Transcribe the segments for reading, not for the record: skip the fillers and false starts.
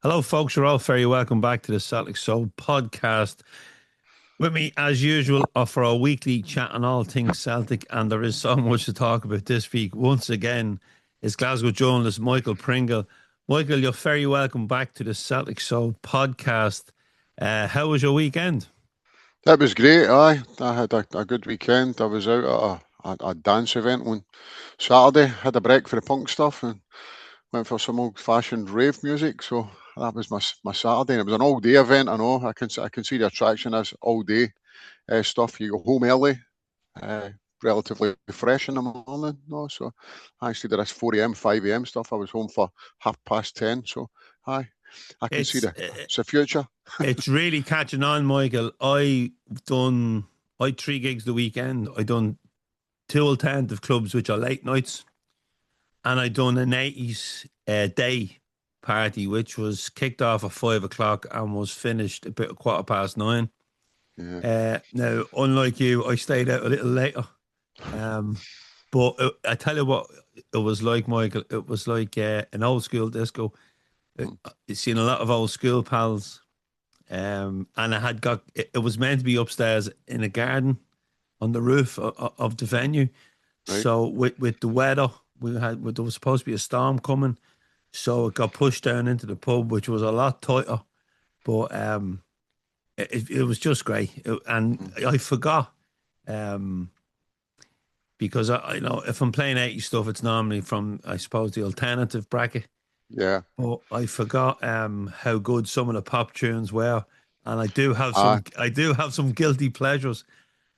Hello, folks. You're all very welcome back to the Celtic Soul podcast. With me, as usual, for our weekly chat on all things Celtic, and there is so much to talk about this week. Once again, is Glasgow journalist Michael Pringle. Michael, you're very welcome back to the Celtic Soul podcast. How was your weekend? That was great, aye. I had a good weekend. I was out at a dance event on Saturday, had a break for the punk stuff and went for some old-fashioned rave music. So that was my Saturday. And it was an all-day event, I know. I can see the attraction as all-day stuff. You go home early, uh, relatively fresh in the morning. No, so I actually did this 4 a.m., 5 a.m. stuff. I was home for 10:30. So aye, I can see It's it's the future. it's really catching on, Michael. I had 3 gigs the weekend. I done two alternative clubs, which are late nights, and I done an 80s day party, which was kicked off at 5 o'clock and was finished about 9:15. Yeah. Now, unlike you, I stayed out a little later. But I tell you what, it was like, Michael. It was like an old school disco. Mm. You've seen a lot of old school pals. And it was meant to be upstairs in a garden on the roof of the venue. Right. So with the weather, there was supposed to be a storm coming, so it got pushed down into the pub, which was a lot tighter. But it was just great, and Mm. I forgot um, because I know if I'm playing 80 stuff, it's normally from, I suppose, the alternative bracket. Yeah. But I forgot how good some of the pop tunes were, and Aye. I do have some guilty pleasures.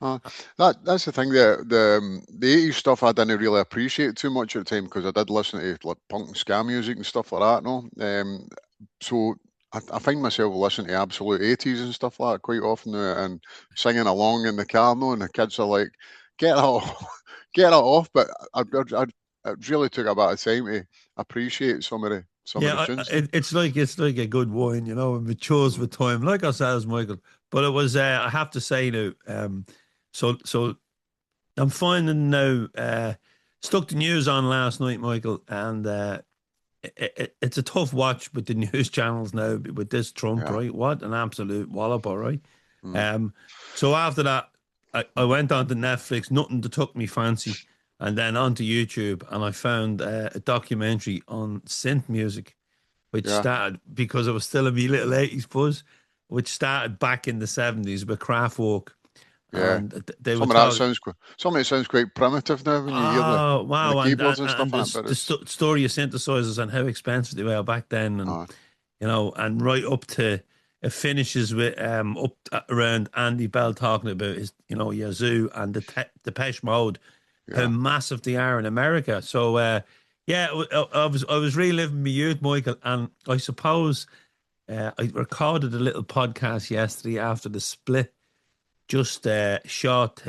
Uh, that's the thing. The 80s stuff I didn't really appreciate too much at the time because I did listen to like punk and ska music and stuff like that. No, so I find myself listening to absolute 80s and stuff like that quite often now and singing along in the car. No, and the kids are like, "Get that off, get that off." But it really took a bit of time to appreciate some of the Yeah, tunes. it's like a good wine, it matures Mm. with time, like ourselves, Michael. But it was, I have to say now, so I'm finding now, stuck the news on last night, Michael, and it's a tough watch with the news channels now with this Trump, Yeah. right? What an absolute walloper, right? Mm. Um, so after that, I went on to Netflix, nothing that took me fancy, and then onto YouTube, and I found a documentary on synth music, which Yeah. started because I was still in my little 80s buzz, which started back in the 70s with Kraftwerk, Yeah. and they were Some of that talking. sounds some of it sounds quite primitive now when you hear the Oh and the wow! keyboards and stuff on it, This but the it's story of synthesizers and how expensive they were back then, and uh, and right up to it finishes with up around Andy Bell talking about his Yazoo and the Depeche Mode, how yeah. massive they are in America. So yeah, I was reliving my youth, Michael, and I suppose I recorded a little podcast yesterday after the split, just short,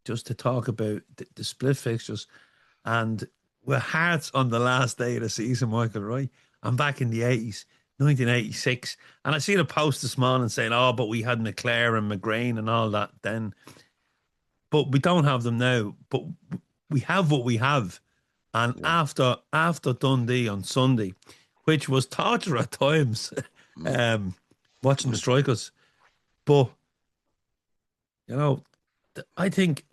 just to talk about the split fixtures, and we're Hearts on the last day of the season, Michael, right? I'm back in the 80s, 1986. And I seen a post this morning saying, oh, but we had McClare and McGrain and all that then. But we don't have them now. But we have what we have. And Yeah. after Dundee on Sunday, which was torture at times, Mm. um, watching the strikers. But, you know, I think,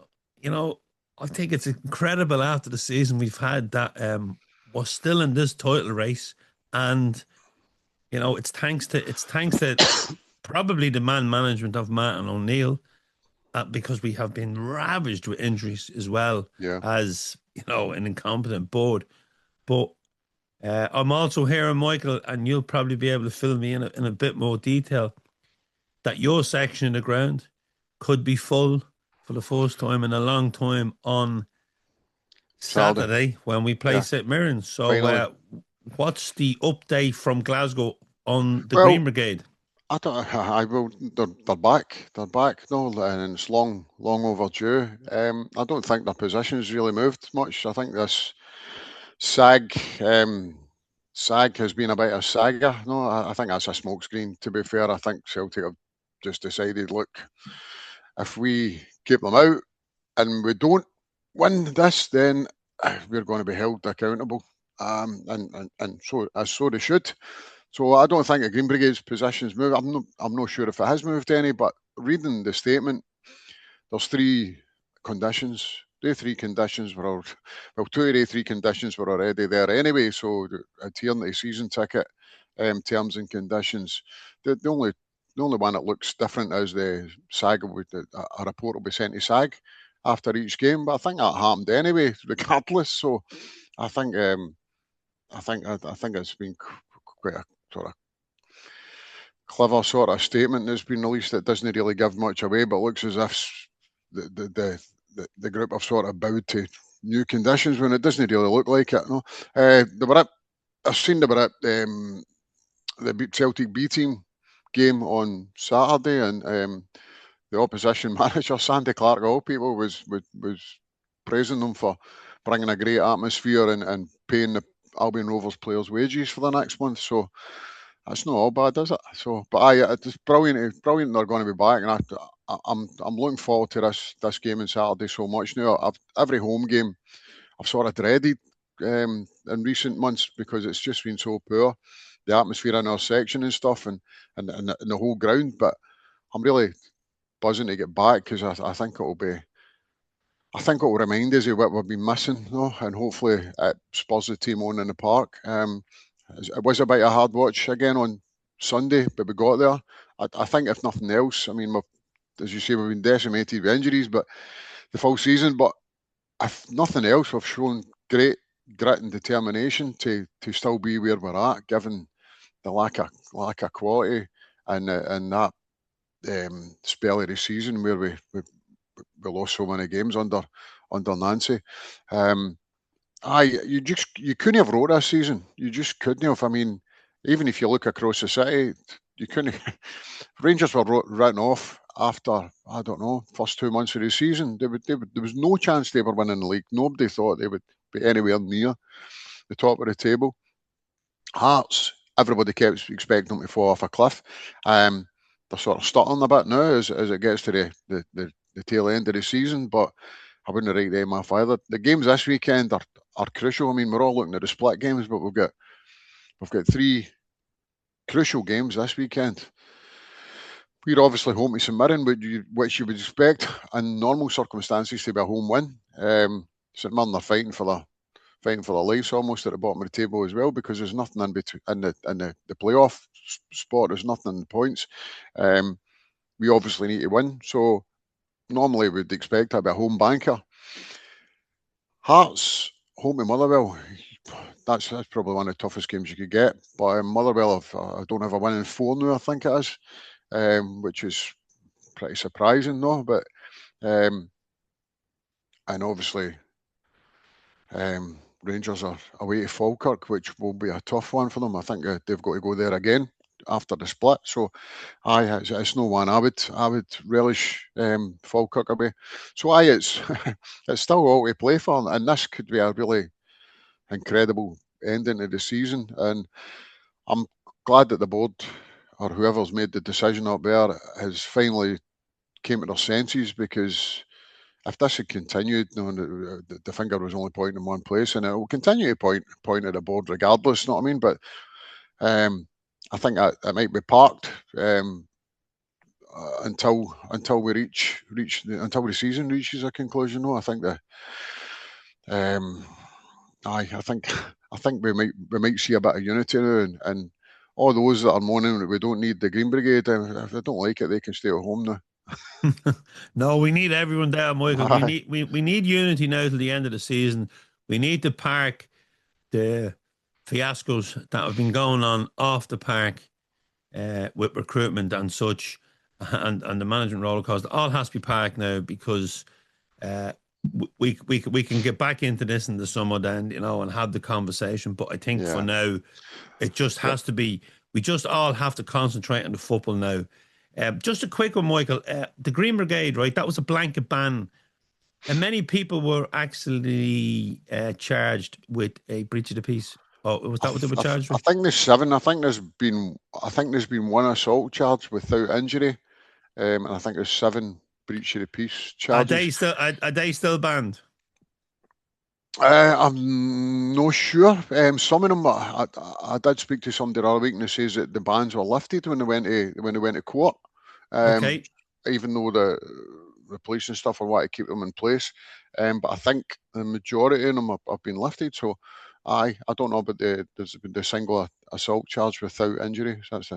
you know, I think it's incredible after the season we've had that we're still in this title race, and it's thanks to probably the man management of Martin O'Neill, because we have been ravaged with injuries as well Yeah. as an incompetent board. But I'm also hearing, Michael, and you'll probably be able to fill me in a bit more detail, that your section of the ground could be full for the first time in a long time on Saturday. Saturday when we play Yeah. St Mirren. So, Finally. what's the update from Glasgow on the Well, Green Brigade? I don't. I will. They're back. They're back. No, and it's long overdue. I don't think their position's really moved much. I think this SAG, SAG has been a bit of saga. No, I think that's a smokescreen. To be fair, I think Celtic have just decided, look, if we keep them out and we don't win this, then we're going to be held accountable. And so they should. So I don't think the Green Brigade's position's moved. I'm not sure if it has moved any, but reading the statement, there's three conditions. The three conditions were, well, two of the three conditions were already there anyway. So adhering to season ticket terms and conditions. The only one that looks different is the SAG. A report will be sent to SAG after each game, but I think that happened anyway, regardless. So I think I think it's been quite a sort of clever sort of statement that's been released that doesn't really give much away, but looks as if the group have sort of bowed to new conditions when it doesn't really look like it. No, they were at. I've seen they were at the Celtic B team game on Saturday, and the opposition manager Sandy Clark, of all people, was praising them for bringing a great atmosphere and paying the Albion Rovers players' wages for the next month. So that's not all bad, is it? So, but it's brilliant. Brilliant they're going to be back, and I'm looking forward to this game on Saturday so much now. Every home game I've sort of dreaded in recent months because it's just been so poor, the atmosphere in our section and stuff, and the whole ground. But I'm really buzzing to get back because I think it'll be. I think it will remind us of what we've been missing, though, and hopefully it spurs the team on in the park. It was a bit of a hard watch again on Sunday, but we got there. I think if nothing else, I mean, as you say, we've been decimated with injuries, but the full season. But if nothing else, we've shown great grit and determination to still be where we're at, given the lack of quality and that spell of the season where we lost so many games under Nancy. You couldn't have wrote this season. You just couldn't have. I mean, even if you look across the city, you couldn't. Rangers were written off after, I don't know, first 2 months of the season. There was no chance they were winning the league. Nobody thought they would be anywhere near the top of the table. Hearts, everybody kept expecting them to fall off a cliff. They're sort of stuttering a bit now as it gets to the tail end of the season, but I wouldn't write them off either. The games this weekend are crucial. I mean, we're all looking at the split games, but we've got three crucial games this weekend. We're obviously home to St Mirren, which you would expect in normal circumstances to be a home win. St Mirren are fighting for their lives almost at the bottom of the table as well, because there's nothing in between in the playoff spot. There's nothing in the points. We obviously need to win, so normally we'd expect to be a home banker. Hearts home to Motherwell. That's probably one of the toughest games you could get. But Motherwell don't have a win in 4 now, I think it is, which is pretty surprising, no. But and obviously Rangers are away to Falkirk, which will be a tough one for them. I think they've got to go there again after the split. So, it's no one I would relish Falkirk away. So, it's it's still all to play for, and this could be a really incredible ending of the season. And I'm glad that the board or whoever's made the decision up there has finally came to their senses, because if this had continued, the finger was only pointing in one place, and it will continue to point at the board regardless. You know what I mean? But I think that it might be parked until we reach until the season reaches a conclusion. No, I think that I think we might see a bit of unity now, and all those that are moaning that we don't need the Green Brigade, if they don't like it, they can stay at home now. No, we need everyone there, Michael. We need unity now till the end of the season. We need to park the fiascos that have been going on off the park with recruitment and such, and the management roller coaster. All has to be parked now, because we can get back into this in the summer then, and have the conversation. But I think for now, it just has to be. We just all have to concentrate on the football now. Just a quick one, Michael. The Green Brigade, right? That was a blanket ban, and many people were actually charged with a breach of the peace. Oh, was that what they were charged with? I think there's 7. I think there's been one assault charge without injury, and I think there's 7 breach of the peace charges. Are they still banned? I'm not sure. Some of them, I did speak to somebody the other week, and they says that the bans were lifted when they went to court. Okay. Even though the police and stuff are wanting to keep them in place, but I think the majority of them have been lifted. So, I don't know about the single assault charge without injury. So that's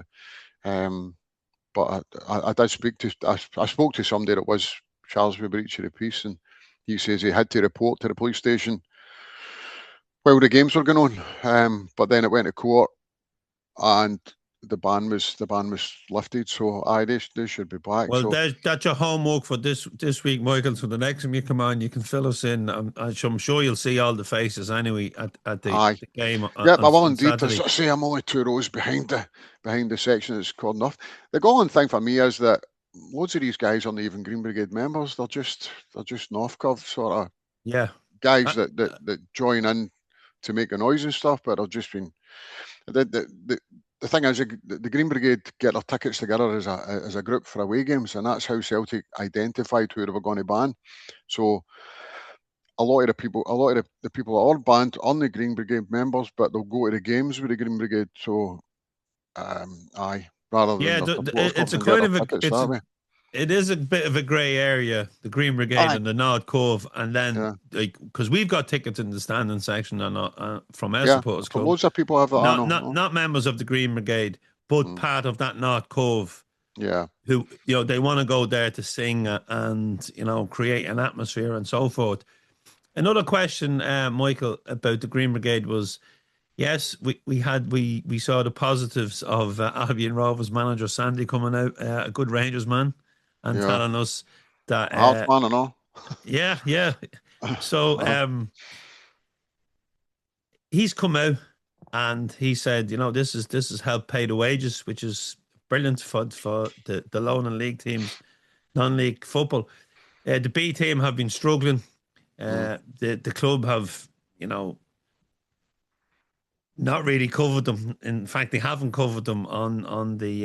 but I did speak to I spoke to somebody that was charged with breach of the peace, and he says he had to report to the police station while the games were going on. But then it went to court, and the ban was lifted. So they should be back. Well, So that's your homework for this week, Michael. So the next time you come on, you can fill us in. I'm sure you'll see all the faces anyway at aye, the game yep, I will on indeed. As Saturday. I say, I'm only 2 rows behind the section that's cordoned off. The galling thing for me is that loads of these guys aren't even Green Brigade members. They're just Northcov sort of Yeah. guys Uh, that join in to make a noise and stuff, but they've just been the thing is, the Green Brigade get their tickets together as a group for away games, and that's how Celtic identified who they were going to ban. So a lot of the people that are banned aren't the Green Brigade members, but they'll go to the games with the Green Brigade. So, rather than yeah, their supporters it's a coming and get kind their of a tickets that way. it is a bit of a grey area, the Green Brigade Aye, and the North Cove, and then yeah, like because we've got tickets in the standing section and from our yeah. supporters club, Loads of people have that. I not know. not not members of the Green Brigade, but Mm, part of that North Cove yeah, who they want to go there to sing and create an atmosphere and so forth. Another question, Michael, about the Green Brigade was yes, we saw the positives of Albion Rovers manager Sandy coming out, a good Rangers man, and yeah. telling us that Hearts man and all. yeah. So he's come out and he said, this is help pay the wages, which is brilliant for the loan and league teams, non-league football. The B team have been struggling. Mm, The club have, not really covered them. In fact, they haven't covered them on the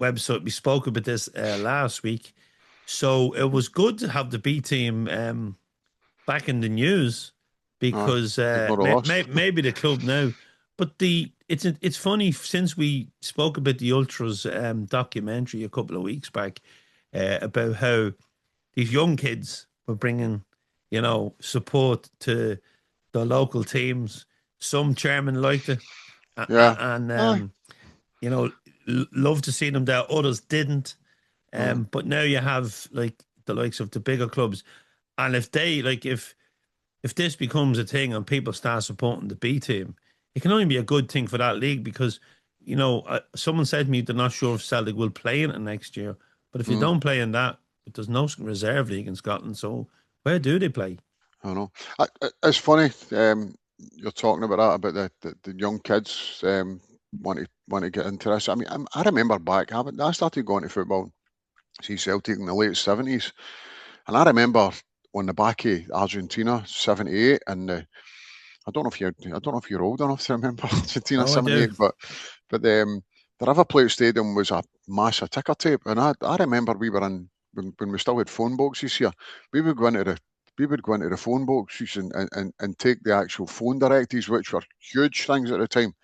website. We spoke about this last week, so it was good to have the B team back in the news aye, because ignore the loss. maybe the club now. But it's funny since we spoke about the Ultras documentary a couple of weeks back about how these young kids were bringing, support to the local teams. Some chairman liked it, Yeah, and aye, you know, love to see them there. Others didn't. mm, But now you have like the likes of the bigger clubs, and if they like if this becomes a thing and people start supporting the B team, it can only be a good thing for that league because someone said to me they're not sure if Celtic will play in it next year. But if you mm. don't play in that, there's no reserve league in Scotland. So where do they play? I know. It's funny. You're talking about that about the young kids want to get into this. I mean, I remember back. I started going to football. See Celtic in the late '70s, and I remember on the back of Argentina '78, and I don't know if you're old enough to remember Argentina Oh, I do. '78, but the River Plate Stadium was a massive ticker tape, and I remember we were in when we still had phone boxes here. We would go into the we would go into the phone boxes and take the actual phone directives, which were huge things at the time,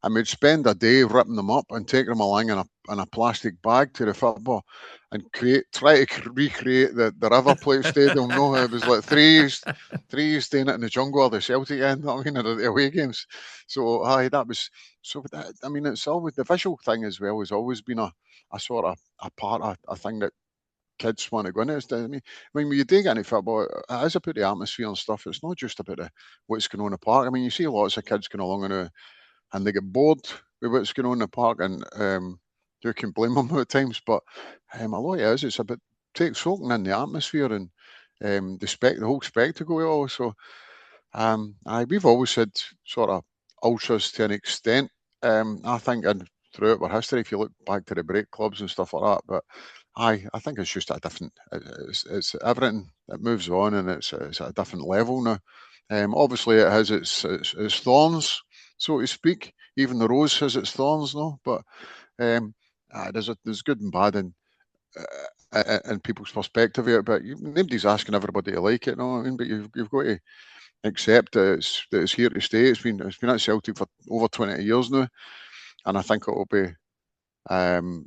and we'd spend a day ripping them up and take them along in a plastic bag to the football and try to recreate the River Plate Stadium. No, it was like three staying it in the jungle or the Celtic end. I mean, at the away games. So aye, that was so. I mean, it's always the visual thing as well has always been a sort of a part of a thing that kids want to go into. I mean, when you dig into football, it is about the atmosphere and stuff. It's not just about what's going on in the park. I mean, you see lots of kids going along and they get bored with what's going on in the park, and you can blame them at times. But a lot of it is it's about soaking in the atmosphere and the whole spectacle of it all. So we've always had sort of ultras to an extent. I think and throughout our history, if you look back to the break clubs and stuff like that, but I think it's just a different. It's everything that moves on, and it's at a different level now. Obviously, it has its thorns, so to speak. Even the rose has its thorns, no. But there's good and bad in people's perspective of it. But nobody's asking everybody to like it, no. I mean, but you've got to. accept that it's here to stay. It's been at Celtic for over 20 years now, and I think it will be,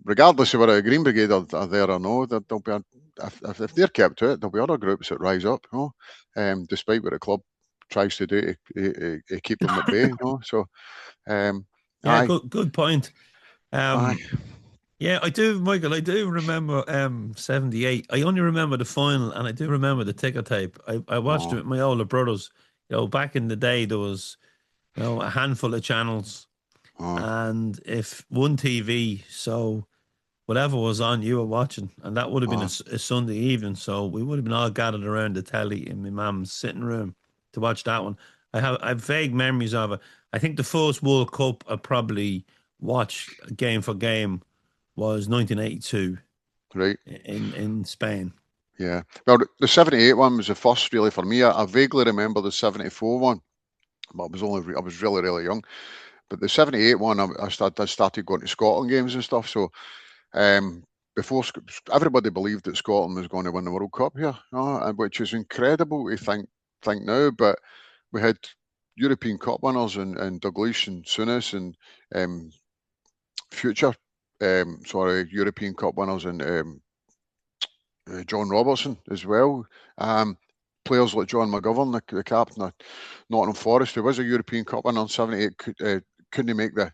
regardless of whether the Green Brigade are there or no, there'll be if they're kept to it, there'll be other groups that rise up, despite what the club tries to do to keep them at bay, So, yeah, aye, good point. aye, Yeah, I do, Michael. I do remember 78. I only remember the final, and I do remember the ticker tape. I watched it oh, with my older brothers. Back in the day, there was a handful of channels, oh, and if one TV, so whatever was on, you were watching, and that would have been oh, a Sunday evening. So we would have been all gathered around the telly in my mum's sitting room to watch that one. I have vague memories of it. I think the first World Cup I probably watched game for game was 1982 right. in Spain. Yeah. Well, the 78 one was the first really for me. I vaguely remember the 74 one, but I was really, really young. But the 78 one, I started going to Scotland games and stuff. So, before everybody believed that Scotland was going to win the World Cup here, which is incredible to think now. But we had European Cup winners and Douglas and Souness and um, future, European Cup winners and John Robertson as well. Players like John McGovern, the captain of Nottingham Forest, who was a European Cup winner in '78, couldn't make the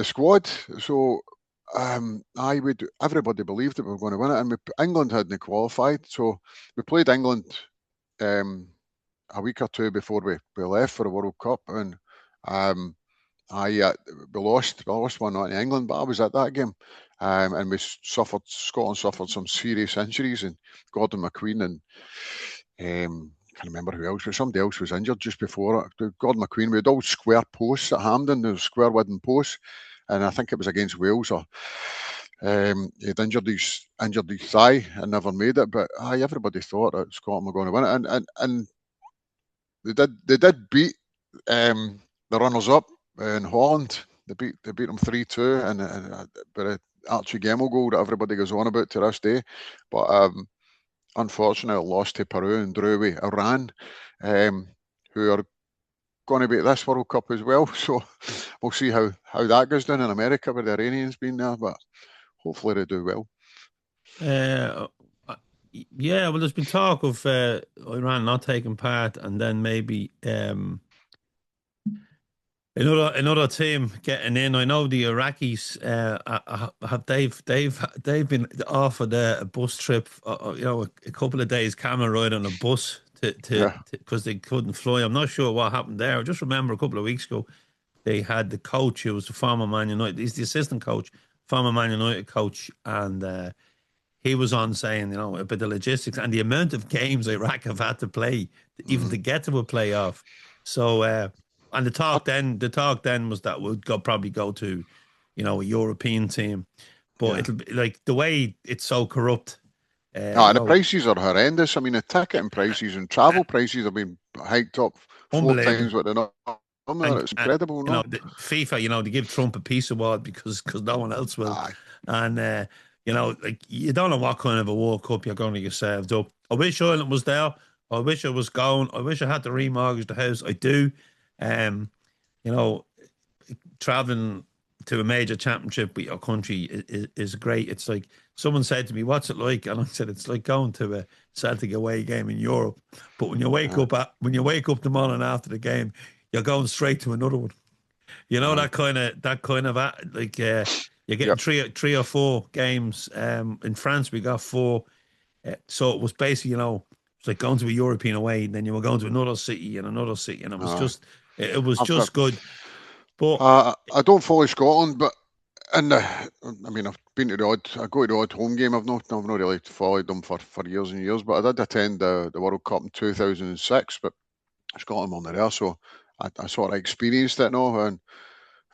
squad. So everybody believed that we were going to win it, and England hadn't qualified. So we played England a week or two before we left for the World Cup, and we lost 1-0 to England, but I was at that game, and Scotland suffered some serious injuries, and Gordon McQueen and can't remember who else, but somebody else was injured just before it. Gordon McQueen, we had all square posts at Hampden, there was square wooden posts, and I think it was against Wales, or he'd injured his thigh and never made it. But everybody thought that Scotland were going to win it, and they did beat the runners up in Holland. They beat them 3-2, and but Archie Gemmill goal that everybody goes on about to this day. But unfortunately, lost to Peru and drew with Iran, who are going to be at this World Cup as well. So we'll see how that goes down in America with the Iranians being there. But hopefully they do well. Yeah, well, there's been talk of Iran not taking part, and then maybe another team getting in. I know the Iraqis they've been offered a bus trip, a couple of days camel ride on a bus to Yeah, because they couldn't fly. I'm not sure what happened there. I just remember a couple of weeks ago they had the coach who was the former Man United. He's the assistant coach, former Man United coach, and he was on saying, about the logistics and the amount of games Iraq have had to play even to get to a playoff. So, and the talk then was that we'd probably go to, a European team, but yeah. it'll be like the way it's so corrupt. The prices are horrendous. I mean, the ticketing prices and travel prices have been hiked up 4 times Unbelievable. what they're not. It's And incredible, no? the FIFA, they give Trump a peace award because no one else will. Aye. And like you don't know what kind of a World Cup you're going to get served up. I wish Ireland was there. I wish I was going. I wish I had to remortgage the house. I do. Um, you know, traveling to a major championship with your country is great. It's like someone said to me, "What's it like?" And I said, "It's like going to a Celtic away game in Europe." But when you wake Aye. up the morning after the game, you're going straight to another one. Aye. You're getting Yep. three or four games. In France, we got four. So it was basically, it's like going to a European away, and then you were going to another city and another city, and Aye. it was I've just good. But I don't follow Scotland, but I mean, I've been to I go to the odd home game. I've not really followed them for years and years. But I did attend the World Cup in 2006, but Scotland weren't there, so I sort of experienced it now, and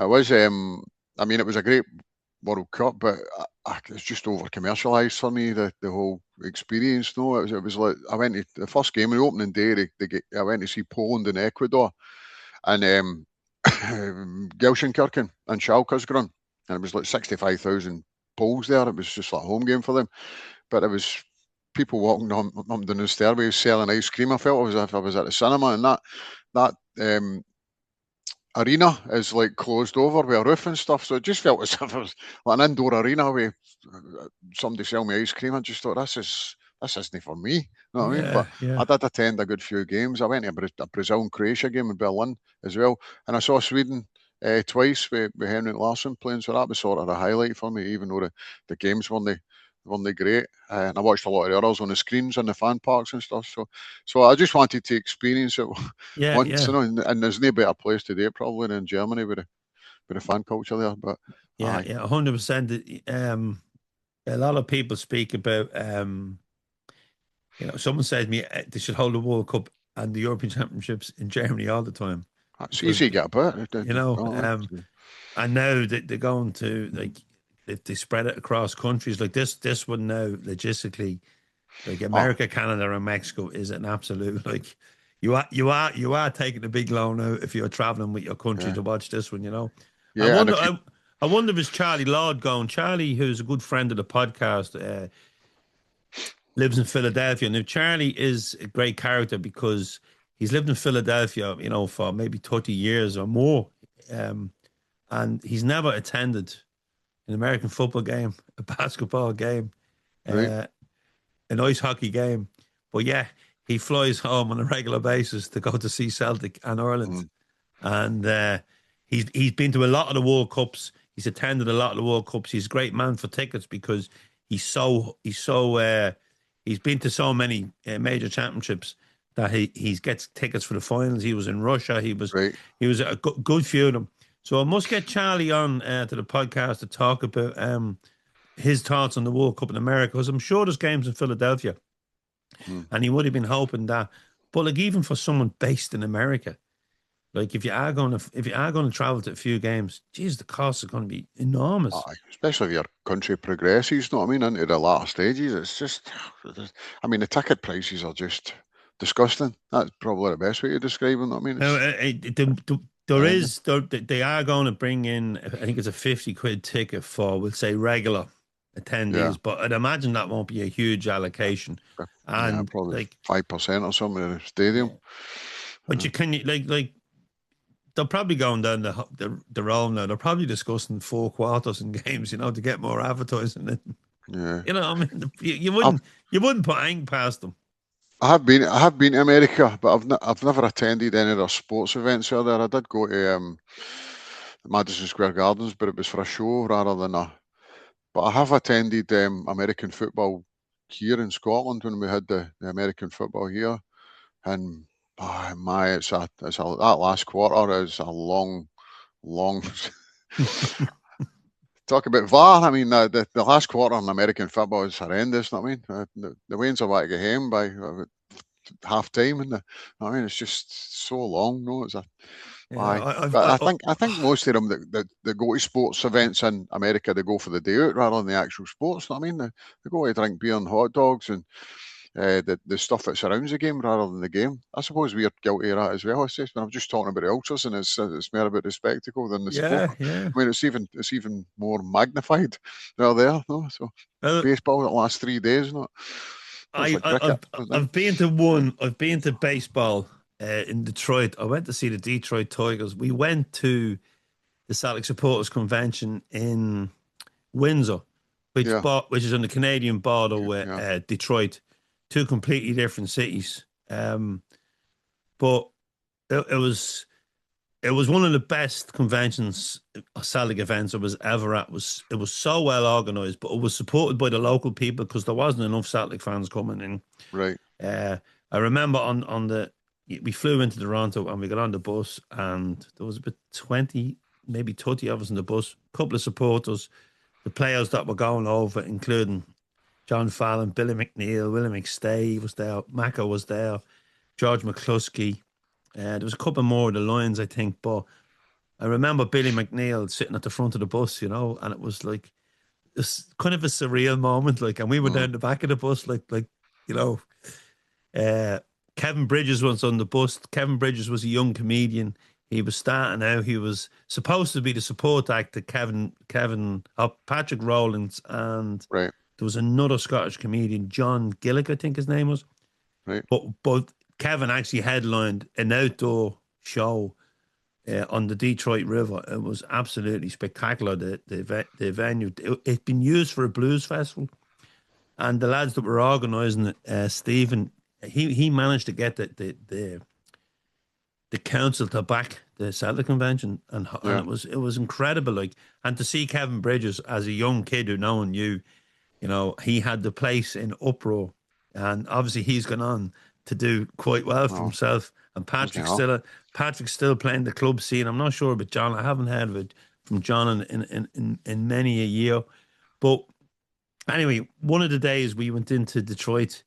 it was. I mean, it was a great World Cup, but it's just over commercialised for me. The whole experience. No, it was like I went to the first game, the opening day. I went to see Poland and Ecuador, and Gelsenkirchen and Schalkersgrund, and it was like 65,000 Poles there. It was just like a home game for them, but it was people walking up and down the stairways selling ice cream. I felt as if I was at the cinema, and that arena is like closed over with a roof and stuff. So it just felt as if it was like an indoor arena with somebody selling me ice cream. I just thought this isn't for me. You know what I mean? But Yeah. I did attend a good few games. I went to a Brazil and Croatia game in Berlin as well, and I saw Sweden twice with Henrik Larsson playing. So that was sort of a highlight for me, even though the games weren't great. And I watched a lot of the others on the screens and the fan parks and stuff. So I just wanted to experience it Yeah, once, and there's no better place to do it probably than Germany with the fan culture there. But yeah, 100%. A lot of people speak about, someone says to me they should hold the World Cup and the European Championships in Germany all the time. it's easy to get about. And now they're going to, like, if they spread it across countries like this one now, logistically, like America, Canada, and Mexico is an absolute, like, you are taking a big loan out if you're traveling with your country to watch this one. Yeah, I wonder if it's Charlie Lord going. Charlie, who's a good friend of the podcast, lives in Philadelphia. Now, Charlie is a great character because he's lived in Philadelphia, for maybe 30 years or more. And he's never attended an American football game, a basketball game, right. an ice hockey game. But yeah, he flies home on a regular basis to go to see Celtic and Ireland. And he's been to a lot of the World Cups. He's attended a lot of the World Cups. He's a great man for tickets because he's been to so many major championships that he gets tickets for the finals. He was in Russia. He was a good few of them. So I must get Charlie on to the podcast to talk about his thoughts on the World Cup in America, because I'm sure there's games in Philadelphia, and he would have been hoping that. But like, even for someone based in America, like, if you are going to travel to a few games, geez, the costs are going to be enormous. Especially if your country progresses, you know what I mean, into the latter stages. It's just, I mean, the ticket prices are just disgusting. That's probably the best way to describe them. I mean, they are going to bring in, I think it's a 50 quid ticket for, we'll say, regular attendees, but I'd imagine that won't be a huge allocation. And probably like 5% or something in the stadium. But you can, like they're probably going down the road now. They're probably discussing 4 quarters in games, to get more advertising in. Yeah. I mean, you wouldn't put anything past them. I have been to America, but I've never attended any of their sports events out there. I did go to Madison Square Gardens, but it was for a show rather than a. But I have attended American football here in Scotland when we had the American football here, and that last quarter is a long. Talk about VAR. I mean, the last quarter in American football is horrendous. I mean, the Waynes are about to get home by half time, and I mean, it's just so long. No, it's a. I think most of them that go to sports events in America, they go for the day out rather than the actual sports. I mean, they go to drink beer and hot dogs and the stuff that surrounds the game rather than the game. I suppose we're guilty of that as well. But I'm just talking about the ultras, and it's more about the spectacle than the sport. Yeah. I mean, it's even more magnified. They're there, no? So baseball that lasts 3 days, not. I've been to one. I've been to baseball in Detroit. I went to see the Detroit Tigers. We went to the Celtic Supporters Convention in Windsor, which is on the Canadian border with Detroit. 2 completely different cities. But it was one of the best conventions, Celtic events I was ever at. It was so well organised, but it was supported by the local people because there wasn't enough Celtic fans coming in. Right. I remember we flew into Toronto and we got on the bus, and there was about 20, maybe 30 of us in the bus, a couple of supporters, the players that were going over, including John Fallon, Billy McNeill, Willie McStay was there, Macca was there, George McCluskey. There was a couple more of the Lions, I think, but I remember Billy McNeill sitting at the front of the bus, and it was like it's kind of a surreal moment, like, and we were down the back of the bus, Kevin Bridges was on the bus. Kevin Bridges was a young comedian. He was starting out. He was supposed to be the support act to Patrick Rowlands and There was another Scottish comedian, John Gillick, I think his name was. Right. But Kevin actually headlined an outdoor show on the Detroit River. It was absolutely spectacular. The venue. It'd been used for a blues festival, and the lads that were organising it, Stephen, he managed to get the council to back the Celtic convention, and Yeah. it was incredible. Like, and to see Kevin Bridges as a young kid who knowing you know, he had the place in uproar, and obviously he's gone on to do quite well for Oh, himself. And wasn't it? Oh, Patrick's still playing the club scene. I'm not sure about John. I haven't heard of it from John in many a year. But anyway, one of the days we went into Detroit,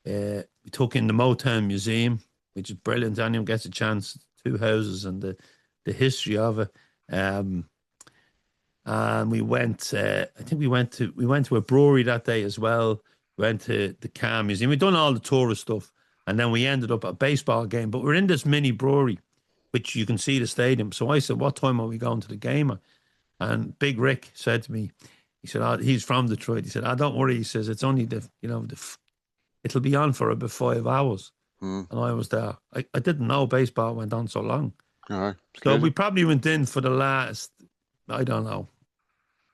we took in the Motown Museum, which is brilliant. Anyone gets a chance, two houses and the history of it. And we went. I think we went to a brewery that day as well. Went to the Car Museum. We'd done all the tourist stuff, and then we ended up at a baseball game. But we're in this mini brewery, which you can see the stadium. So I said, "What time are we going to the game?" And Big Rick said to me, he said, oh, he's from Detroit. He said, "Ah, don't worry." He says, "It's only it'll be on for about 5 hours." mm, And I was there. I didn't know baseball went on so long. aye, it's So crazy. we probably went in for the last, I don't know,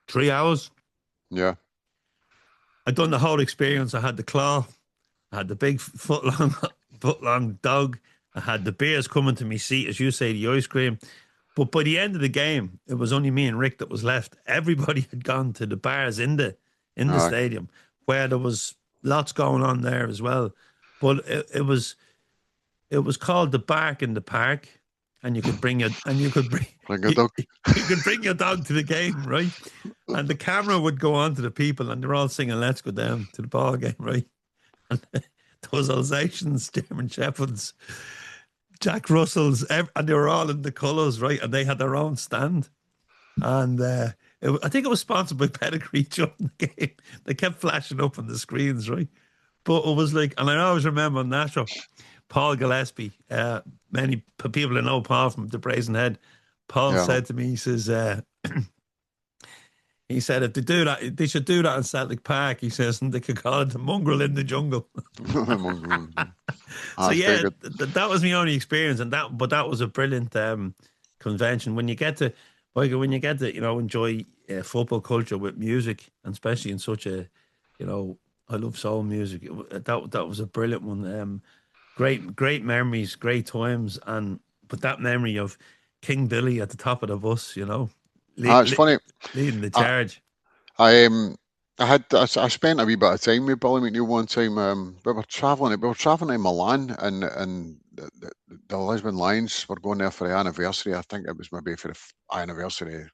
3 hours. Yeah. I done the whole experience. I had the claw, I had the big foot long dog. I had the beers coming to me seat, as you say, the ice cream. But by the end of the game, it was only me and Rick that was left. Everybody had gone to the bars in the Aye. stadium, where there was lots going on there as well. But it was called the Bark in the Park, and you could bring Bring a you, dog. you could bring your dog to the game, right? And the camera would go on to the people, and they're all singing "Let's Go Down" to the ball game, right? And those Alsatians, German Shepherds, Jack Russells, and they were all in the colours, right? And they had their own stand, and I think it was sponsored by Pedigree during the game. They kept flashing up on the screens, right? But it was like, and I always remember Nacho, Paul Gillespie, many people that know Paul from the Brazen Head. Paul Yeah. said to me, he said if they do that, they should do that in Celtic Park. He says, and they could call it the mongrel in the jungle. So That's very yeah, good. that was my only experience, but that was a brilliant convention. When you get to, Michael, when you get to, enjoy football culture with music, and especially in such a, I love soul music. That was a brilliant one. Great memories, great times, but that memory of King Billy at the top of the bus, It's funny. leading the I, charge. I spent a wee bit of time with Billy McNeill one time. We were travelling to Milan, and the Lisbon Lions were going there for the anniversary. I think it was maybe for the anniversary.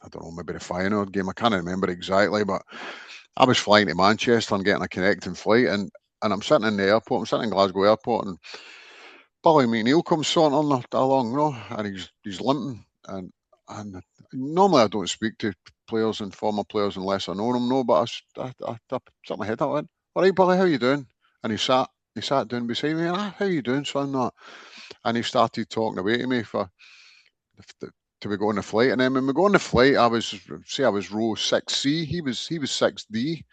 I don't know, maybe the Feyenoord game. I can't remember exactly, but I was flying to Manchester and getting a connecting flight, and I'm sitting in the airport. I'm sitting in Glasgow Airport, and Billy McNeill comes sauntering along, and he's limping, and normally I don't speak to players and former players unless I know them, no. But I put my head up. I went, "All right, Billy, how you doing?" And he sat down beside me, and "How you doing, son?" That, and he started talking away to me for to be going the flight, and then when we go on the flight, I was row 6C, he was 6D,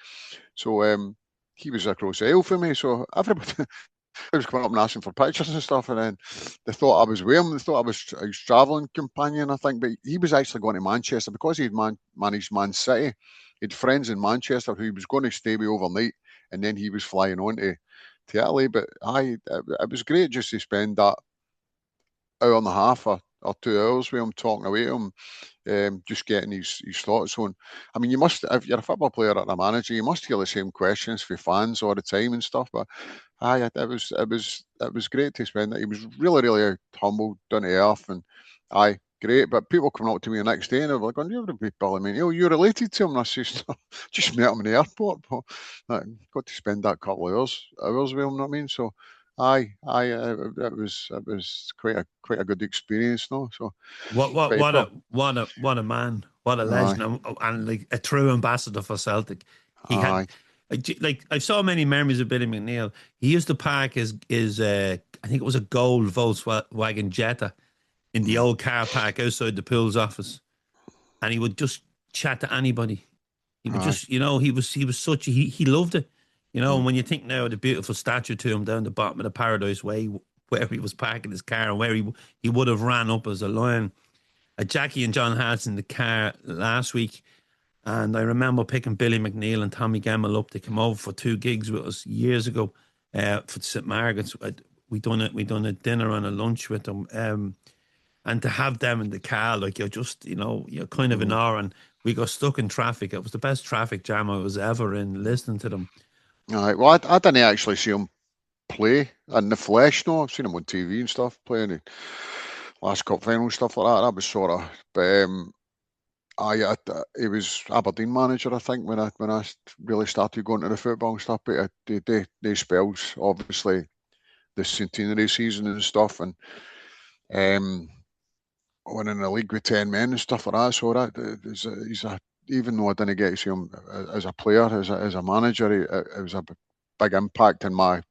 so he was across the aisle for me, so everybody was coming up and asking for pictures and stuff, and then they thought I was with him. They thought I was his travelling companion, I think. But he was actually going to Manchester because he'd managed Man City. He'd friends in Manchester who he was going to stay with overnight, and then he was flying on to Italy. But it was great just to spend that hour and a half or 2 hours with him, talking away to him, just getting his thoughts on. I mean, you must, if you're a football player and a manager, you must hear the same questions for fans all the time and stuff. But it was great to spend it. He was really, really humble, down to earth, and great. But people coming up to me the next day and they were like, "Oh, you're the Billy McNeill, you're related to him." And I said, "Just met him in the airport, but got to spend that couple of hours with him." You know what I mean? So. It was quite a good experience, no. So What very what proud. what a man, what a Aye, legend, and like a true ambassador for Celtic. He had aye, like I saw many memories of Billy McNeill. He used to park his I think it was a gold Volkswagen Jetta in the mm, old car park outside the pool's office, and he would just chat to anybody. He would Aye. just, he was such he loved it. Mm. And when you think now of the beautiful statue to him down the bottom of the Paradise Way, where he was parking his car and where he would have ran up as a lion. Jackie and John had in the car last week, and I remember picking Billy McNeill and Tommy Gemmell up. They came over for 2 gigs with us years ago for St Margaret's. We done a dinner and a lunch with them, and to have them in the car, like you're kind of in awe. And we got stuck in traffic. It was the best traffic jam I was ever in listening to them. Aye. Well, I didn't actually see him play in the flesh. No, I've seen him on TV and stuff playing the last cup final stuff like that. That was sort of, but he was Aberdeen manager, I think, when I really started going to the football and stuff. But they spells, obviously, the centenary season and stuff, and winning the league with 10 men and stuff like that. So he's a, even though I didn't get to see him as a player, as a manager, it was a big impact in my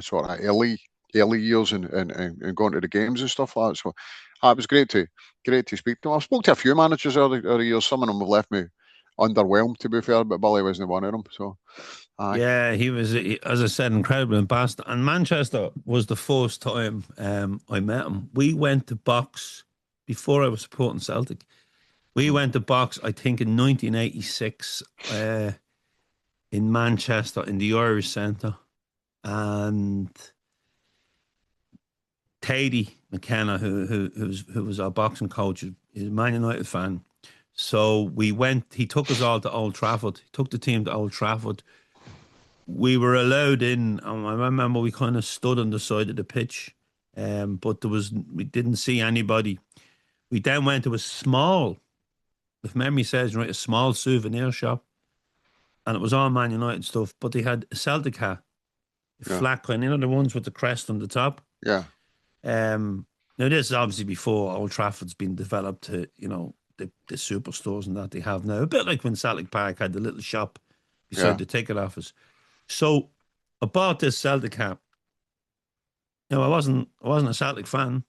sort of early years and going to the games and stuff like that. So it was great to speak to him. I've spoke to a few managers over the years. Some of them have left me underwhelmed, to be fair, but Billy wasn't one of them. So aye. Yeah, he was, as I said, incredible ambassador. And Manchester was the first time I met him. We went to box before I was supporting Celtic. We went to box, I think, in 1986 in Manchester in the Irish Centre. And Tady McKenna, who was our boxing coach, is a Man United fan. So we went, he took us all to Old Trafford. He took the team to Old Trafford. We were allowed in. I remember we kind of stood on the side of the pitch, but we didn't see anybody. We then went to a small, if memory serves right, a small souvenir shop, and it was all Man United stuff. But they had a Celtic hat, flat kind, the ones with the crest on the top. Yeah. Now this is obviously before Old Trafford's been developed to, the superstores and that they have now. A bit like when Celtic Park had the little shop beside the ticket office. So I bought this Celtic hat. I wasn't a Celtic fan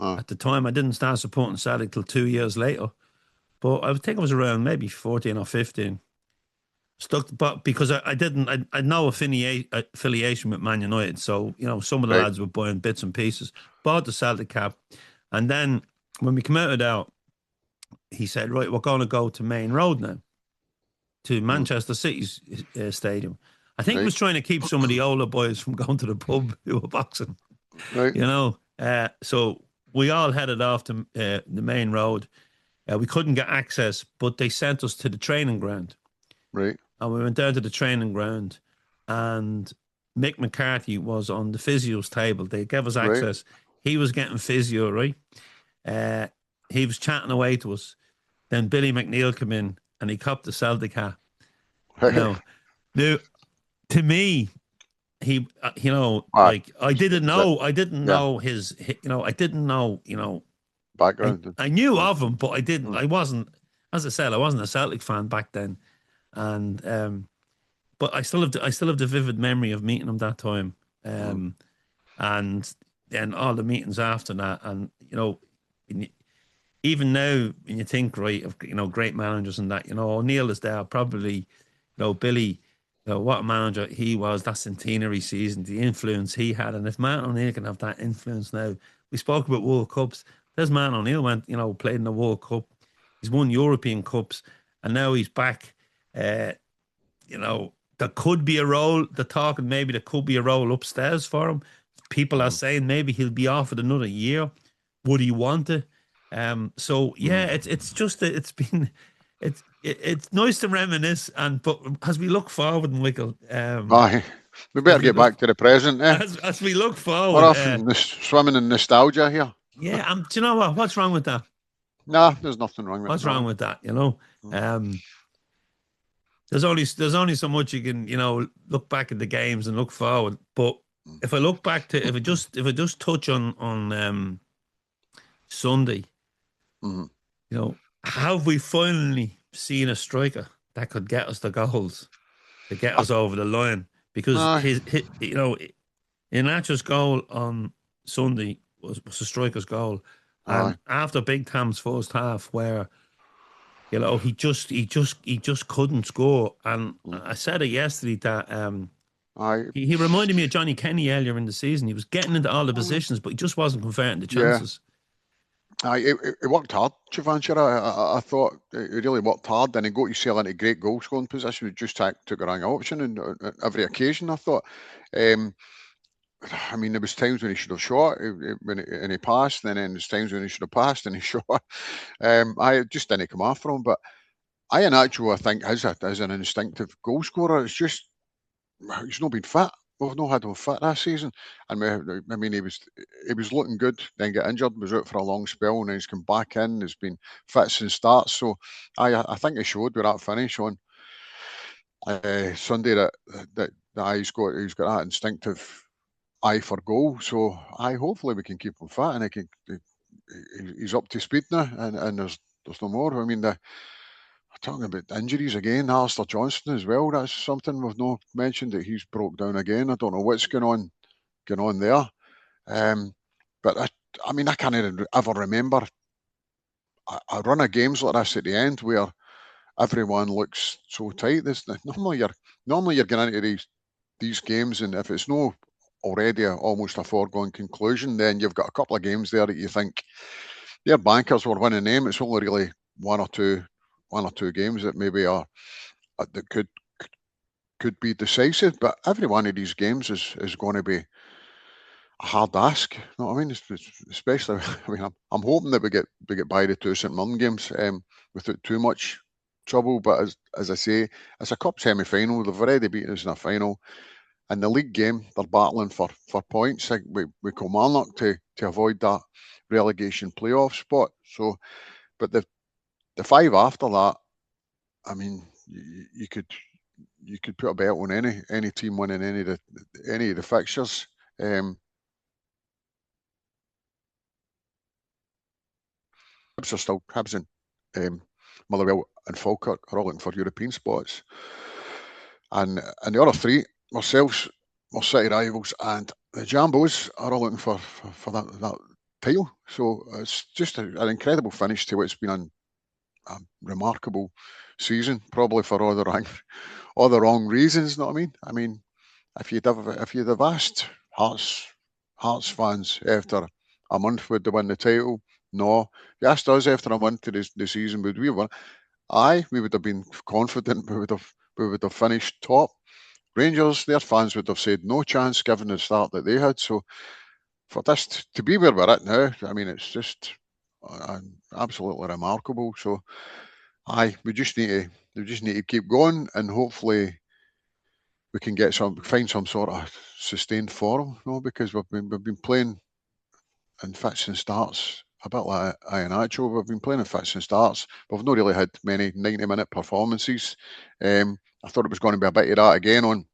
at the time. I didn't start supporting Celtic till 2 years later. But I think I was around maybe 14 or 15. But because I had no affiliation with Man United. So, some of the lads were buying bits and pieces. Bought the Celtic cap. And then when we came out of that, he said, right, we're going to go to Main Road now, to Manchester City's stadium. I think he was trying to keep some of the older boys from going to the pub who were boxing. Right. So we all headed off to the Main Road. We couldn't get access, but they sent us to the training ground. Right. And we went down to the training ground, and Mick McCarthy was on the physio's table. They gave us access. He was getting physio, right? He was chatting away to us. Then Billy McNeill came in, and he copped the Celtic hat. Now, to me, he, like I didn't know his, I didn't know, background. I knew of him, but I didn't. I wasn't, as I said, I wasn't a Celtic fan back then, and but I still have the vivid memory of meeting him that time, and then all the meetings after that, and even now when you think of great managers and that, O'Neill is there probably, Billy. What a manager he was, that centenary season, the influence he had. And if Martin O'Neill can have that influence now, we spoke about World Cups. There's Martin O'Neill went, played in the World Cup. He's won European Cups, and now he's back. There could be a role. They're talking maybe there could be a role upstairs for him. People are saying maybe he'll be offered another year. Would he want it? It's just that it's been. It's nice to reminisce, but as we look forward, Michael, we better get back to the present. As we look forward, we're often swimming in nostalgia here. Yeah, do you know what? What's wrong with that? Nah, there's nothing wrong with that. What's wrong with that? There's only so much you can look back at the games and look forward. But if I look back to if I just touch on Sunday, have we finally seen a striker that could get us the goals, to get us over the line? Because his Iheanacho's goal on Sunday was a striker's goal, and after Big Tam's first half, where You know, he just couldn't score. And I said it yesterday that I, he reminded me of Johnny Kenny earlier in the season. He was getting into all the positions, but he just wasn't converting the yeah, chances. it worked hard, Chivanchira. I thought he really worked hard, and he got himself into great goal scoring position. He just took a wrong option on every occasion. I thought. Um, I mean, there was times when he should have shot and he passed, and then there's times when he should have passed and he shot. I just didn't come after him, but Iheanacho, I think, is an instinctive goal scorer. It's just he's not been fit. We've not had him fit this season, and I mean, he was looking good, then got injured, was out for a long spell, and then he's come back in. Has been fit since starts, so I think he showed with that finish on Sunday that he's got that instinctive eye for goal. So hopefully we can keep him fit and he's up to speed now, and there's no more. I mean, talking about injuries again, Alistair Johnston as well. That's something we've not mentioned, that he's broke down again. I don't know what's going on there. But I mean, I can't ever remember a run of games like this at the end where everyone looks so tight. Normally you're getting into these games, and if it's no already almost a foregone conclusion, then you've got a couple of games there that you think their bankers were winning them. It's only really one or two games that maybe are that could be decisive. But every one of these games is going to be a hard ask. You know what I mean? Especially, I mean, I'm hoping that we get by the two St Mirren games without too much trouble. But as I say, it's a cup semi-final. They've already beaten us in a final. In the league game, they're battling for points with Kilmarnock to avoid that relegation playoff spot. So, but the five after that, I mean, you could put a bet on any team winning any of the fixtures. Hibs are still Hibs and Motherwell and Falkirk are all looking for European spots, and the other three, ourselves, our city rivals, and the Jambos are all looking for that title. So it's just an incredible finish to what's been a remarkable season, probably for all the wrong reasons. Know what I mean? I mean, if you'd have asked Hearts fans after a month would they win the title? No. If you asked us after a month of the season, would we win? Aye, we would have been confident. We would have finished top. Rangers, their fans would have said no chance given the start that they had. So for this to be where we're at now, I mean, it's just absolutely remarkable. So aye, we just need to keep going, and hopefully we can find some sort of sustained form, because we've been playing in fits and starts, a bit like Iheanacho. We've been playing in fits and starts. We've not really had many 90-minute performances. I thought it was going to be a bit of that again on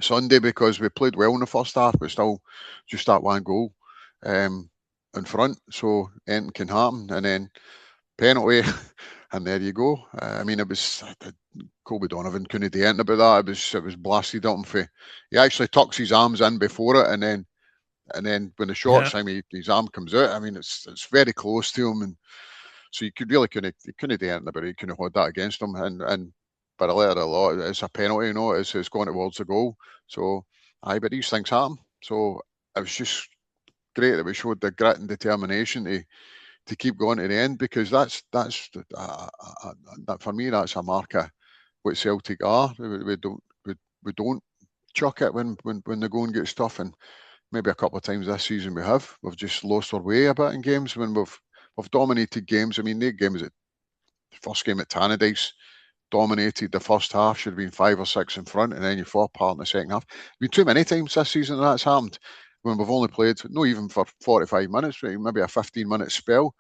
Sunday, because we played well in the first half, but still just that one goal in front. So anything can happen, and then penalty, and there you go. I mean, it was Colby Donovan couldn't do anything about that. It was blasted up him. He actually tucks his arms in before it, and then when the shot's time, his arm comes out. I mean, it's very close to him, and so you couldn't do anything about it. You couldn't hold that against him, and by the letter of the law, it's a penalty. It's going towards the goal. So but these things happen. So it was just great that we showed the grit and determination to keep going to the end, because that's that for me, that's a mark of what Celtic are. We don't chuck it when the going gets tough, and maybe a couple of times this season we've just lost our way a bit in games when we've dominated games. I mean, the game was the first game at Tannadice, dominated the first half, should have been 5 or 6 in front, and then you fall apart in the second half. It's been too many times this season that's happened when we've only played, not even for 45 minutes, maybe a 15-minute spell.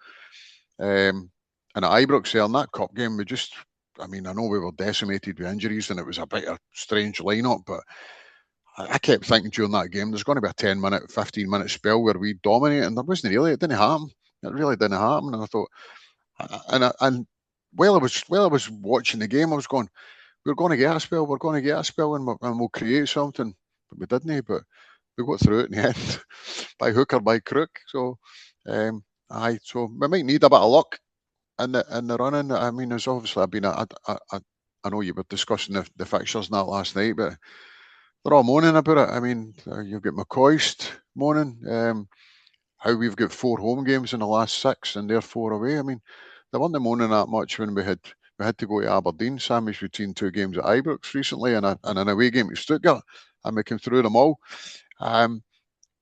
And at Ibrox there in that cup game, I know we were decimated with injuries and it was a bit of a strange lineup, but I kept thinking during that game there's going to be a 10-minute, 15-minute spell where we dominate, and there wasn't really. It didn't happen. It really didn't happen. And I thought, and while I was watching the game, I was going, we're going to get a spell, and we'll create something. But we didn't. But we got through it in the end by hook or by crook. So, so we might need a bit of luck in the running. I mean, there's obviously been I know you were discussing the fixtures and that last night, but they're all moaning about it. I mean, you've got McCoist moaning. How we've got 4 home games in the last 6 and they're 4 away. I mean, they weren't moaning that much when we had to go to Aberdeen, sandwiched between 2 games at Ibrox recently and an away game at Stuttgart, and we came through them all.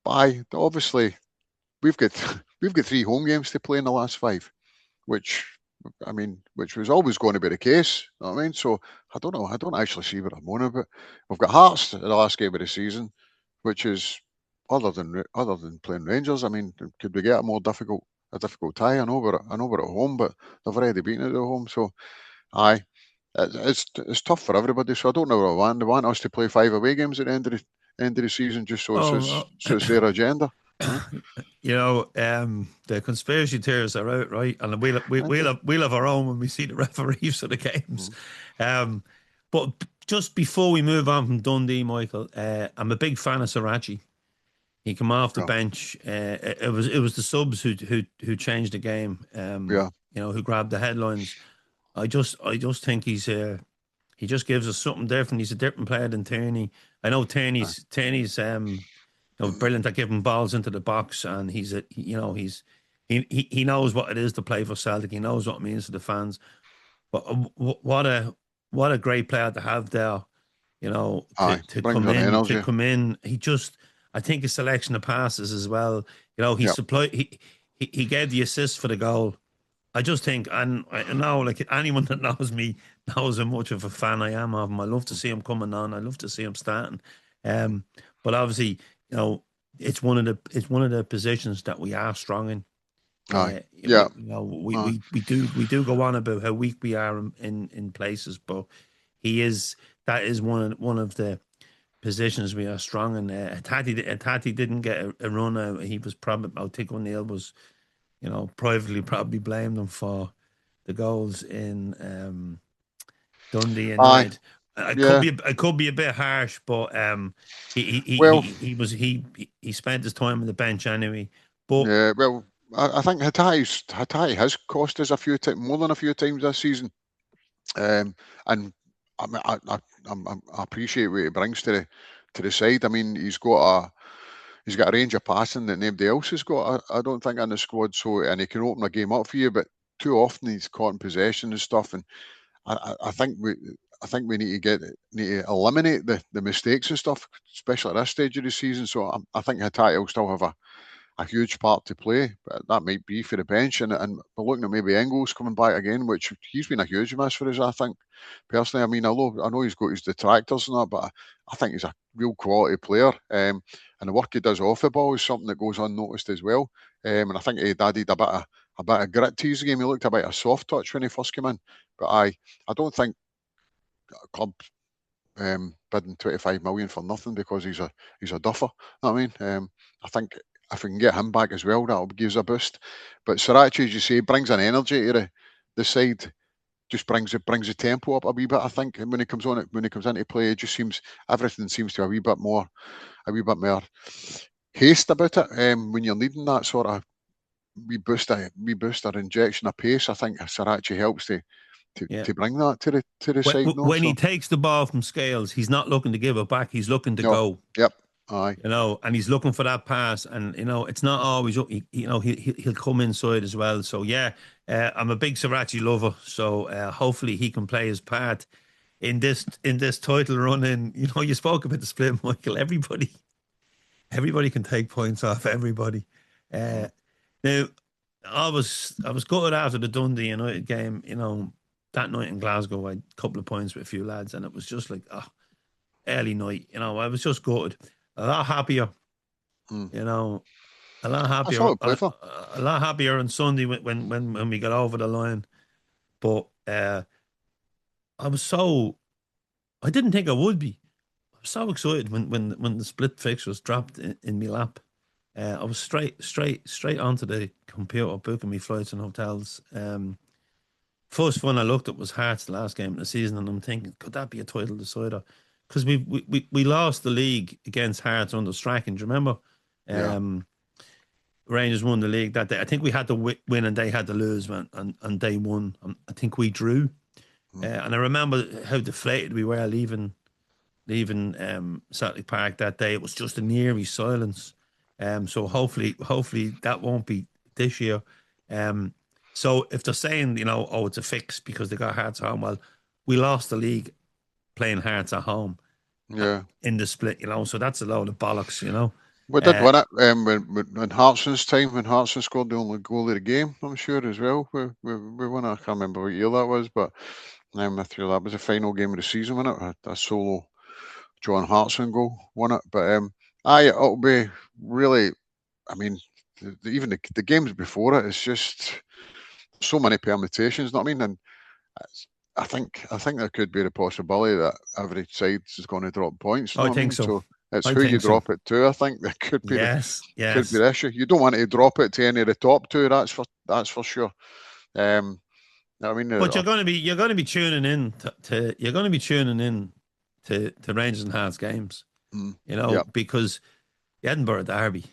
Obviously we've got we've got 3 home games to play in the last 5, which which was always going to be the case. You know what I mean? So I don't know. I don't actually see what I'm moaning about. We've got Hearts at the last game of the season, which is other than playing Rangers. I mean, could we get a difficult tie? I know we're at home, but they've already beaten it at home. So aye, it's tough for everybody. So I don't know what I want. They want us to play 5 away games at the end of the season just so it Oh, suits their agenda. you know, the conspiracy theories are out, right? And we'll have our own when we see the referees for the games. But just before we move on from Dundee, Michael, I'm a big fan of Sirachi. He came off the Yeah. bench. It was the subs who changed the game. Yeah. You know, who grabbed the headlines. I just think he just gives us something different. He's a different player than Tierney. I know Tierney's brilliant at giving balls into the box, and he knows what it is to play for Celtic. He knows what it means to the fans. But what a great player to have there. You know, to brings an energy. come in. I think his selection of passes as well. You know, he gave the assist for the goal. I just think, and I know, like anyone that knows me knows how much of a fan I am of him. I love to see him coming on. I love to see him starting. But obviously, you know, it's one of the positions that we are strong in. Yeah. We do go on about how weak we are in places, but that is one of the positions we are strong in. Tati didn't get a run out. He was probably, I think O'Neill was, you know, privately probably blamed him for the goals in Dundee and United. It could be a bit harsh, but he spent his time on the bench anyway. But yeah, well, I think Hattati has cost us more than a few times this season, and I mean, I appreciate what he brings to the side. I mean, he's got a range of passing that nobody else has got. I don't think in the squad. So, and he can open a game up for you, but too often he's caught in possession and stuff. And I think we need to eliminate the mistakes and stuff, especially at this stage of the season. So I think Hattati will still have a huge part to play, but that might be for the bench. And we're looking at maybe Engels coming back again, which he's been a huge miss for us, I think. Personally, I mean, I know he's got his detractors and that, but I think he's a real quality player. And the work he does off the ball is something that goes unnoticed as well. And I think he added a bit of grit to his game. He looked a bit of soft touch when he first came in. But I don't think a club bidding 25 million for nothing because he's a duffer. You know what I mean? I think if we can get him back as well, that'll give us a boost. But Sirachi, as you say, brings an energy to the side, just brings the tempo up a wee bit. I think and when he comes into play, it just everything seems to be a wee bit more haste about it. When you're needing that sort of wee booster injection of pace, I think Sirachi helps to bring that to the side. When he takes the ball from Scales, he's not looking to give it back. He's looking to go. Yep. Aye. You know, and he's looking for that pass, and you know, it's not always. He'll come inside as well. So yeah, I'm a big Sirachi lover. So hopefully he can play his part in this title run. And you know, you spoke about the split, Michael. Everybody can take points off everybody. Now, I was gutted after the Dundee United game. You know, that night in Glasgow, I had a couple of points with a few lads, and it was just like, early night. You know, I was just gutted. A lot happier, you know, a lot happier on Sunday when we got over the line. But I didn't think I would be. I was so excited when the split fix was dropped in my lap. I was straight onto the computer booking me flights and hotels. First one I looked at was Hearts the last game of the season, and I'm thinking, could that be a title decider? Because we lost the league against Hearts under Strachan. Do you remember? Rangers won the league that day. I think we had to win and they had to lose, man, and they won. I think we drew, and I remember how deflated we were leaving Celtic Park that day. It was just an eerie silence. So hopefully that won't be this year. So if they're saying, oh, it's a fix because they got Hearts at home, well, we lost the league playing Hearts at home Yeah. in the split, so that's a load of bollocks, We did win it when Hartson's time, when Hartson scored the only goal of the game, I'm sure as well. We won it. I can't remember what year that was, but I feel that was the final game of the season, wasn't it? A solo John Hartson goal won it. But it'll be really, I mean, even the games before it, it's just so many permutations, know what I mean? And I think there could be the possibility that every side is going to drop points, know I what I mean? think so. So it's I who you think so. drop it to. I think that could be Yes. could be the issue. You don't want to drop it to any of the top two. That's for sure. I mean, But you're going to be tuning in to Rangers and Hearts games, yeah. because the Edinburgh Derby,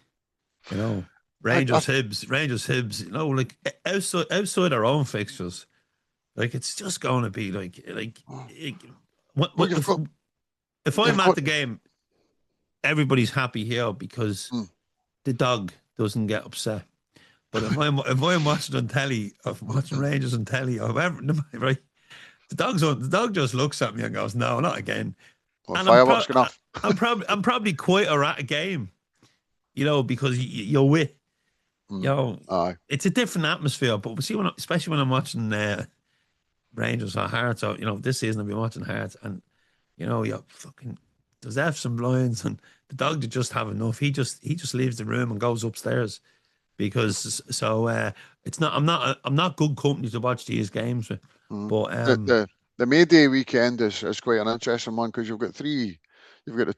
Rangers Hibs, like outside our own fixtures, like it's just going to be like if I'm at the game, everybody's happy here because the dog doesn't get upset. But if I'm watching on telly, if I'm watching Rangers on telly, or whatever, right, the dog just looks at me and goes, "No, not again." Well, And fireworks going off. I'm probably quieter at a game, because you're with, Aye. it's a different atmosphere. But we see especially when I'm watching Rangers or Hearts, or this season I've been watching Hearts, and you're fucking. There's F's and lines, and the dog just have enough. He just leaves the room and goes upstairs. Because it's not. I'm not good company to watch these games with. But the May Day weekend is quite an interesting one because you've got the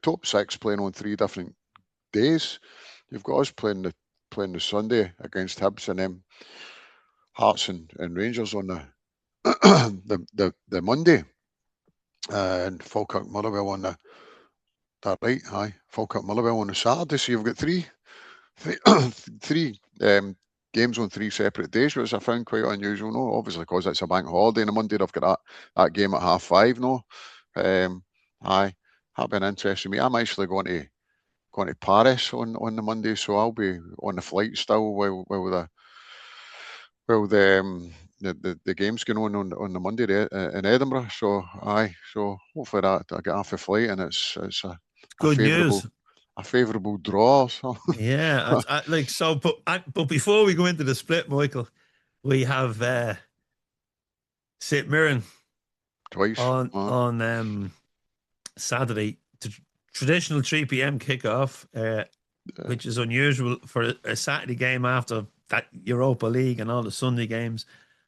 top six playing on 3 different days. You've got us playing the Sunday against Hibs, and then Hearts and Rangers on the Monday, and Falkirk Motherwell on the Falkirk Motherwell on the Saturday. So you've got three games on 3 separate days, which I found quite unusual. No, obviously because it's a bank holiday on a Monday. They've got that game at 5:30. No, that'll be an interesting meet. I'm actually going to Paris on the Monday, so I'll be on the flight still while the game's going on the Monday there in Edinburgh. So so hopefully that I get off the flight and it's a good favourable news. A favourable draw. So yeah, but before we go into the split, Michael, we have St Mirren twice on Saturday. Traditional 3 p.m. kickoff, which is unusual for a Saturday game after that Europa League and all the Sunday games.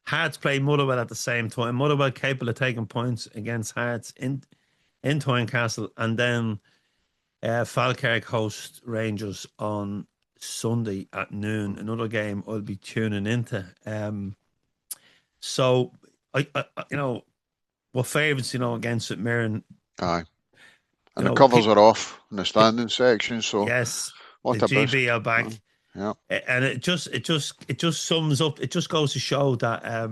Hearts play Motherwell at the same time. Motherwell capable of taking points against Hearts in Tynecastle, and then Falkirk host Rangers on Sunday at noon. Another game I'll be tuning into. So I we're favourites, against St Mirren. Aye. And the covers are off in the standing section, so yes, what the a boost. GB are back. Yeah. And it just sums up. It just goes to show that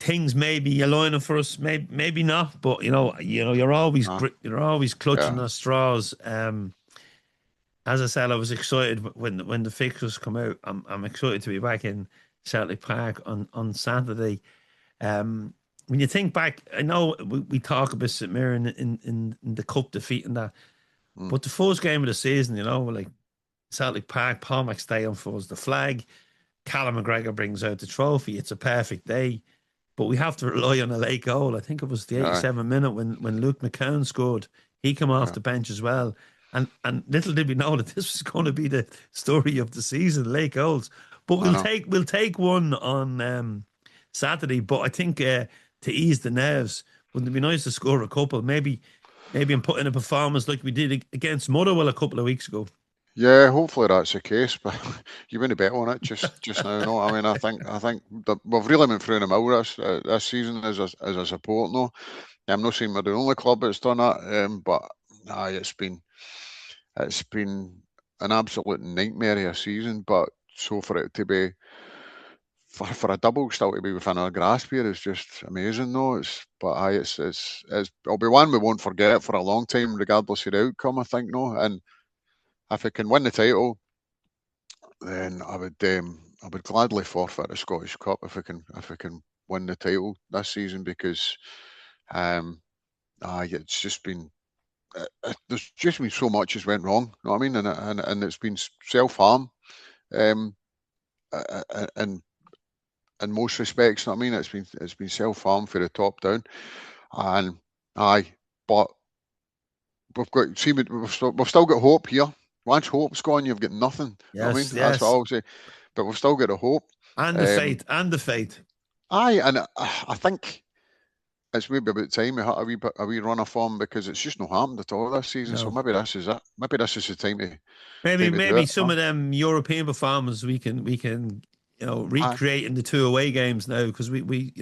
things may be aligning for us, maybe not, but you're always clutching at straws. As I said, I was excited when the fixtures come out. I'm excited to be back in Celtic Park on Saturday. When you think back, I know we talk about St Mirren in the cup defeat and that, but the first game of the season, like Celtic Park, Paul McStay unfolds the flag, Callum McGregor brings out the trophy. It's a perfect day, but we have to rely on a late goal. I think it was the 87th minute when Luke McCown scored. He came off the bench as well. And little did we know that this was going to be the story of the season, late goals. But we'll take one on Saturday. But I think to ease the nerves, wouldn't it be nice to score a couple? Maybe and put in a performance like we did against Motherwell a couple of weeks ago. Yeah, hopefully that's the case. But you wouldn't bet on it just now. No, I mean I think that we've really been through the mill this season as a support. No, I'm not saying we're the only club that's done that. But it's been an absolute nightmare of a season, but so for it to be for a double still to be within our grasp here is just amazing. Though it'll be one we won't forget for a long time, regardless of the outcome. I think no, and if it can win the title, then I would gladly forfeit the Scottish Cup if we can win the title this season because it's just been there's just been so much has went wrong. You know what I mean? And it's been self harm, and in most respects. You know what I mean? It's been self harm for the top down, and but we've still got hope here. Once hope's gone, you've got nothing. You know what I mean? That's what I'll say. But we've still got a hope and the faith. And I think it's maybe about time we had a wee run of form because it's just not happened at all this season. No. So maybe this is it. Maybe this is the time to maybe some of them European performances we can recreate in the 2 away games now because we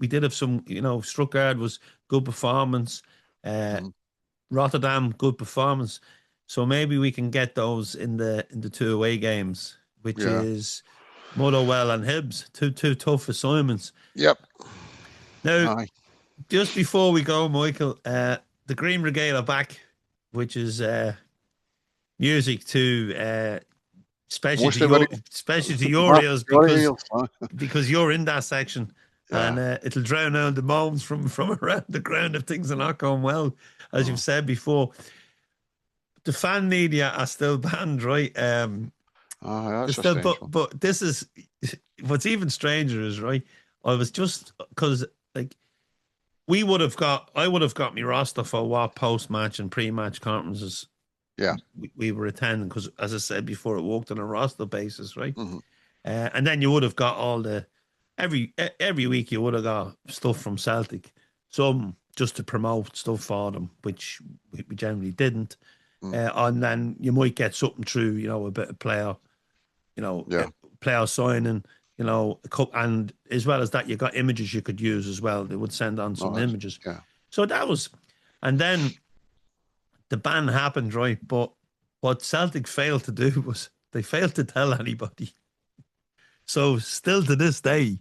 did have some Stuttgart was good performance, Rotterdam good performance, so maybe we can get those in the 2 away games, which is Motherwell and Hibs, two tough assignments. Yep. Now, just before we go, Michael, the Green Brigade are back, which is music to especially to your ears because you're in that section, and it'll drown out the moans from around the ground if things are not going well, as you've said before. The fan media are still banned, right? That's but this is what's even stranger is right. I was just because I would have got my roster for what post-match and pre-match conferences we were attending because, as I said before, it worked on a roster basis, right? Mm-hmm. And then you would have got all the every week you would have got stuff from Celtic, some just to promote stuff for them, which we generally didn't. And then you might get something through, a bit of player, player signing, and as well as that, you got images you could use as well. They would send on some images. Yeah. So that was, and then the ban happened, right? But what Celtic failed to do was they failed to tell anybody. So still to this day,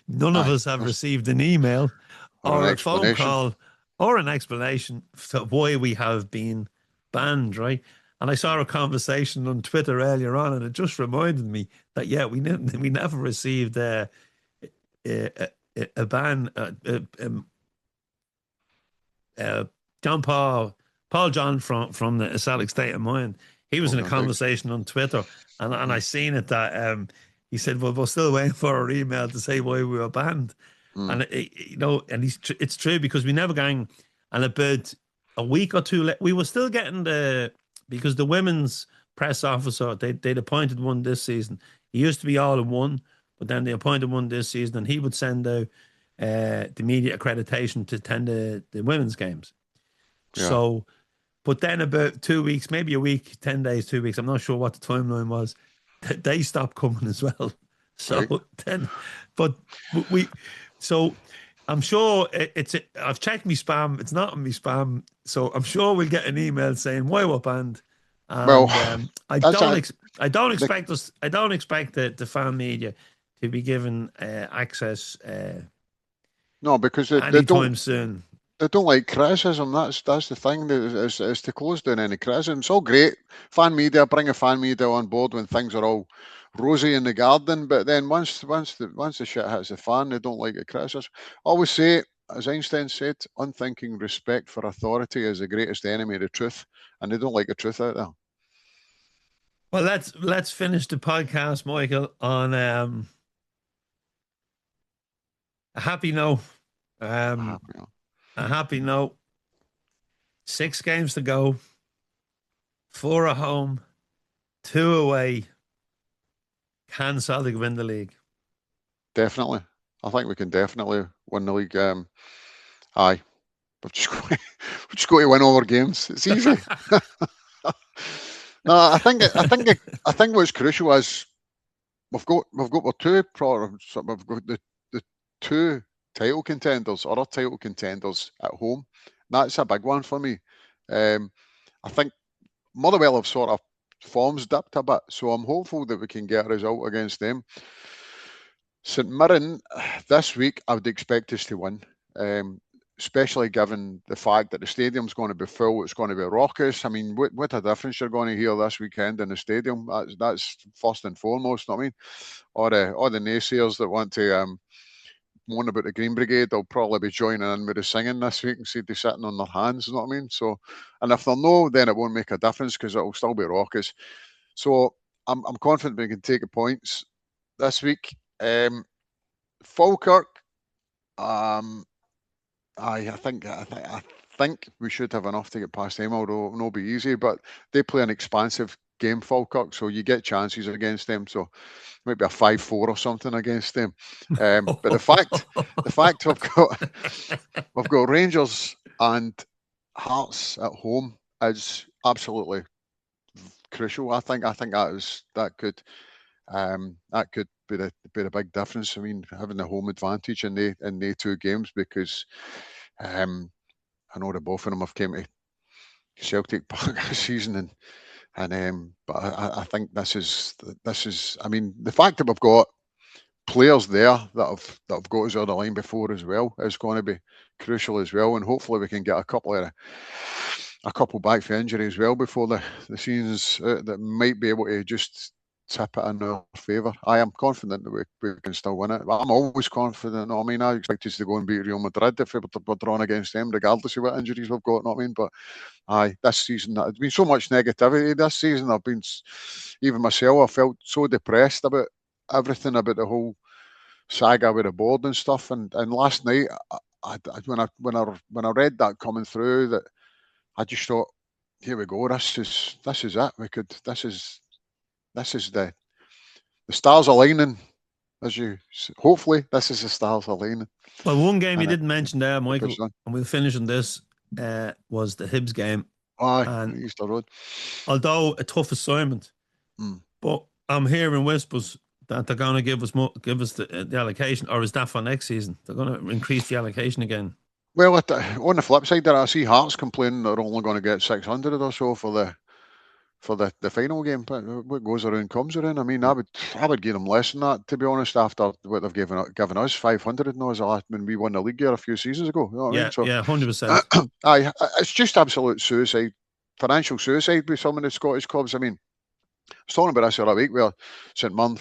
none of us have received an email or a phone call or an explanation for why we have been banned, right? And I saw a conversation on Twitter earlier on, and it just reminded me that we never received a ban. Paul John from the Celtic State of Mind, he was in a conversation on Twitter, and I seen it that he said, "Well, we're still waiting for our email to say why we were banned," and it's true because we never gang, and about a week or two we were still getting because the women's press officer they'd appointed one this season. He used to be all in one, but then they appointed one this season, and he would send out the media accreditation to attend the women's games. Yeah. So, but then about 2 weeks, maybe a week, 10 days, 2 weeks, I'm not sure what the timeline was, they stopped coming as well. So then, but so I'm sure I've checked my spam. It's not in my spam. So I'm sure we'll get an email saying why we're banned. And, I don't expect the fan media to be given access. No, because anytime soon. They don't like criticism. That's the thing. Is to close down any criticism. It's all great. Fan media, bring a fan media on board when things are all rosy in the garden. But then once the shit hits the fan, they don't like the criticism. I always say, as Einstein said, unthinking respect for authority is the greatest enemy of the truth, and they don't like the truth out there. Well, let's finish the podcast, Michael, on a happy note. A happy note. 6 games to go. 4 at home. 2 away. Can Celtic win the league? Definitely. I think we can definitely win the league. We've just got to win all our games. It's easy. No, I think what's crucial is we've got our 2 problems. We've got the 2 title contenders, other title contenders at home. That's a big one for me. I think Motherwell have sort of form's dipped a bit. So I'm hopeful that we can get a result against them. St Mirren, this week, I would expect us to win. Especially given the fact that the stadium's going to be full, it's going to be raucous. I mean, what a difference you're going to hear this weekend in the stadium. That's first and foremost. I mean, all the naysayers that want to moan about the Green Brigade, they'll probably be joining in with the singing this week instead of sitting on their hands. You know what I mean? So, and if they're no, then it won't make a difference because it'll still be raucous. So I'm confident we can take the points this week. Falkirk. I think we should have enough to get past them, although it will be easy. But they play an expansive game, Falkirk, so you get chances against them. So maybe a 5-4 or something against them. But the fact we've got Rangers and Hearts at home is absolutely crucial. I think that could be the big difference. I mean, having the home advantage in the two games, because I know that both of them have came to Celtic Park this season, but I think this is. I mean, the fact that we've got players there that have got us on the line before as well is going to be crucial as well, and hopefully we can get a couple back for injury as well before the season's that might be able to just tip it in our favour. I am confident that we can still win it. I'm always confident. I mean, I expect us to go and beat Real Madrid if we're drawn against them, regardless of what injuries we've got. I mean, but this season there's been so much negativity. This season I've been, even myself, I felt so depressed about everything, about the whole saga with the board and stuff. And last night, when I read that coming through, that I just thought, here we go. This is it. This is the stars aligning. Hopefully, this is the stars aligning. Well, one game you didn't mention there, Michael, and we'll finish on this, was the Hibs game. And Easter Road. Although a tough assignment, but I'm hearing whispers that they're going to give us the allocation, or is that for next season? They're going to increase the allocation again. Well, on the flip side, there I see Hearts complaining they're only going to get 600 or so for the final game. But what goes around comes around. I mean, I would give them less than that, to be honest, after what they've given us 500 when we won the league here a few seasons ago. You know what I mean? So, 100%. It's just absolute suicide, financial suicide with some of the Scottish clubs. I mean, I was talking about this the other week where St Mirren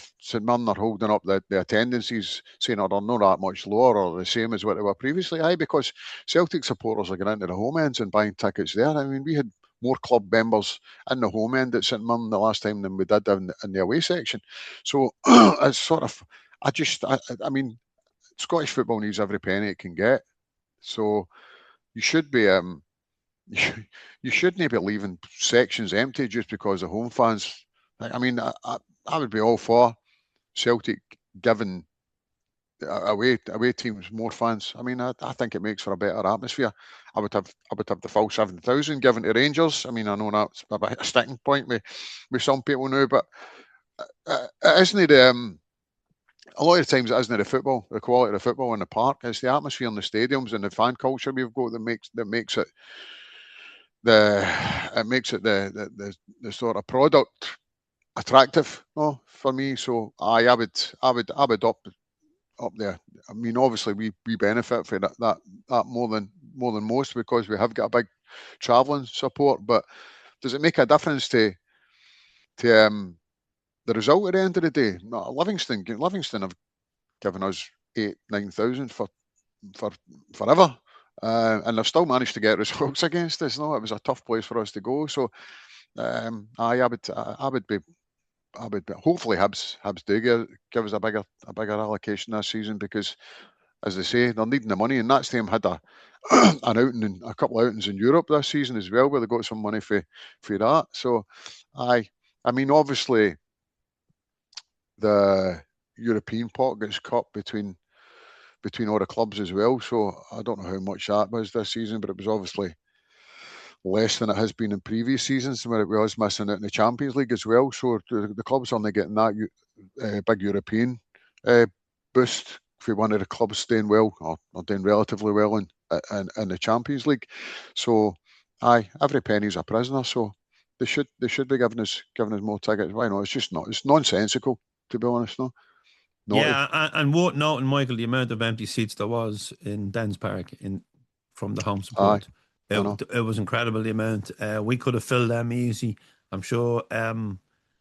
are holding up the attendances, saying they're not that much lower or the same as what they were previously. Because Celtic supporters are going into the home ends and buying tickets there. I mean, we had more club members in the home end at St Mirren the last time than we did in the away section. So it's sort of, I mean, Scottish football needs every penny it can get. So you should be, you shouldn't be leaving sections empty just because the home fans. I mean, I would be all for Celtic giving away teams more fans. I mean, I think it makes for a better atmosphere. I would have the full 7,000 given to Rangers. I mean, I know that's a sticking point with some people now, but isn't it? A lot of times it isn't the football, the quality of the football in the park. It's the atmosphere in the stadiums and the fan culture we've got that makes it the sort of product attractive, for me. So I would up there. I mean, obviously we benefit from that more than most because we have got a big travelling support. But does it make a difference to the result at the end of the day? No, Livingston have given us 8,000-9,000 for forever. And they've still managed to get results against us. No, it was a tough place for us to go. So I would be hopefully Hibs do give us a bigger allocation this season, because as they say, they're needing the money, and that's them had a couple of outings in Europe this season as well, where they got some money for that. So I mean, obviously the European pot gets cut between all the clubs as well. So I don't know how much that was this season, but it was obviously less than it has been in previous seasons, where it was missing out in the Champions League as well. So the clubs only getting that big European boost for one of the clubs staying well or doing relatively well in the Champions League. So every penny's a prisoner. So should be giving us more tickets. Why not? It's just not. It's nonsensical, to be honest. No, naughty. Yeah, and worth noting, Michael, the amount of empty seats there was in Dens Park from the home Aye, support. I know. It was incredible, the amount. We could have filled them easy. I'm sure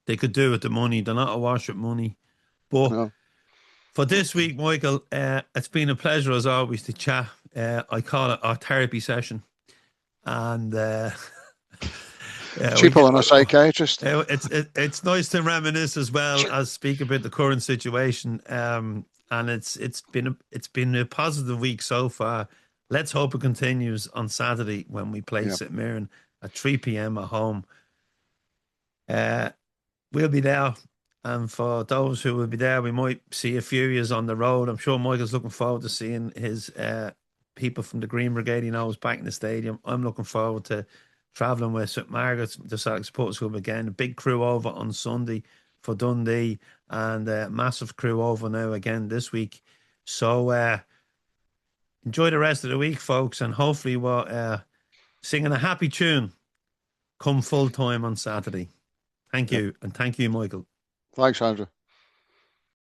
they could do with the money. They're not awash with money. I But know. for this week, Michael, it's been a pleasure as always to chat. I call it our therapy session. And we Cheaper than a psychiatrist. it's nice to reminisce as well as speak about the current situation. And it's been a positive week so far. Let's hope it continues on Saturday when we play St Mirren at 3 p.m. at home. We'll be there, and for those who will be there, we might see a few years on the road. I'm sure Michael's looking forward to seeing his people from the Green Brigade he knows back in the stadium. I'm looking forward to travelling with St Margaret's, the Celtic Supporters Club again. A big crew over on Sunday for Dundee, and a massive crew over now again this week. So enjoy the rest of the week, folks, and hopefully we're singing a happy tune come full time on Saturday. Thank you, and thank you, Michael. Thanks, Andrew.